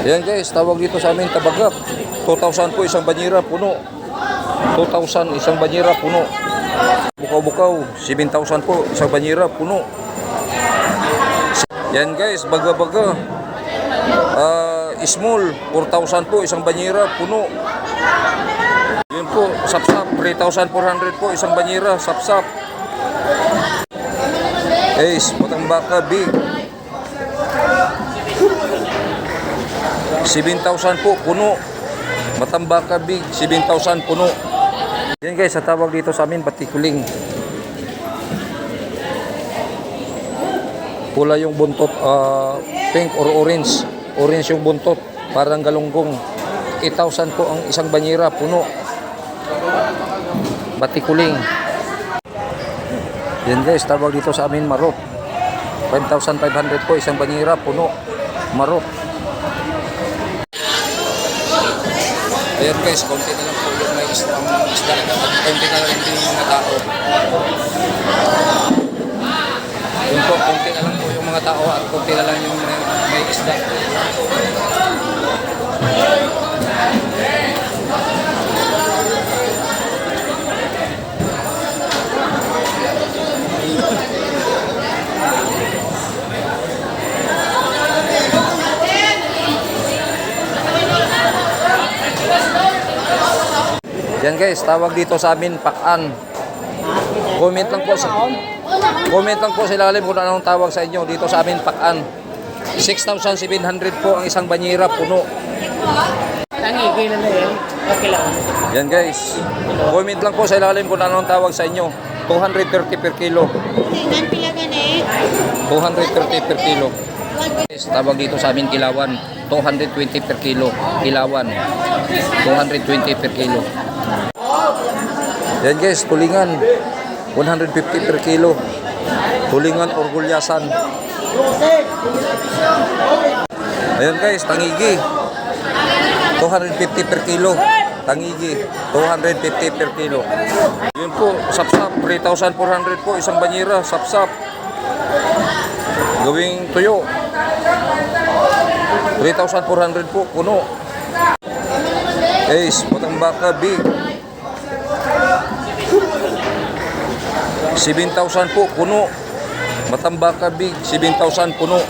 Yan guys, tawag dito sa amin tabagak. 2,000 po isang banyera puno. 2,000 isang banyera puno. Bukaw-bukaw, 7,000 po isang banyera puno. Yan guys, baga-baga. Small, 4,000 po isang banyera puno. Yun po, sapsap, 3,400 po isang banyera, sapsap. Guys, Matambaka big. 7,000 po puno. Matambaka big, 7,000 puno. Yan guys, sa tawag dito sa amin batikuling. Pula yung buntot, pink or orange. Orange yung buntot, parang galunggong. 8,000 po ang isang banyera puno. Batikuling. Yan guys, tawag dito sa amin marot. 5,500 po isang banyera puno. Marot. Ayan guys, konti na lang po yung may isda na konti na lang din yung mga tao. Yun po, konti na lang po yung mga tao at konti na lang yung may isda. Yan guys, tawag dito sa amin pakan. Comment lang po sa ilalim kung anong tawag sa inyo dito sa amin pakan. 6,700 po ang isang banyera puno. Tangigay na yan. Okay lang. Yan guys, comment lang po sa ilalim kung anong tawag sa inyo. 230 per kilo. 230 per kilo. Guys, tawag dito sa amin kilawan. 220 per kilo. Kilawan. 220 per kilo. Yan guys, tulingan. 150 per kilo. Tulingan or gulyasan. Ayan guys, tangigi. 250 per kilo. Tangigi. 250 per kilo. Yun po, sapsap. 3,400 po isang banyera. Sapsap. Gawing tuyo. 3,400 po puno. Guys, Matambaka big. 7,000 po puno. Matambaka big, 7,000 puno.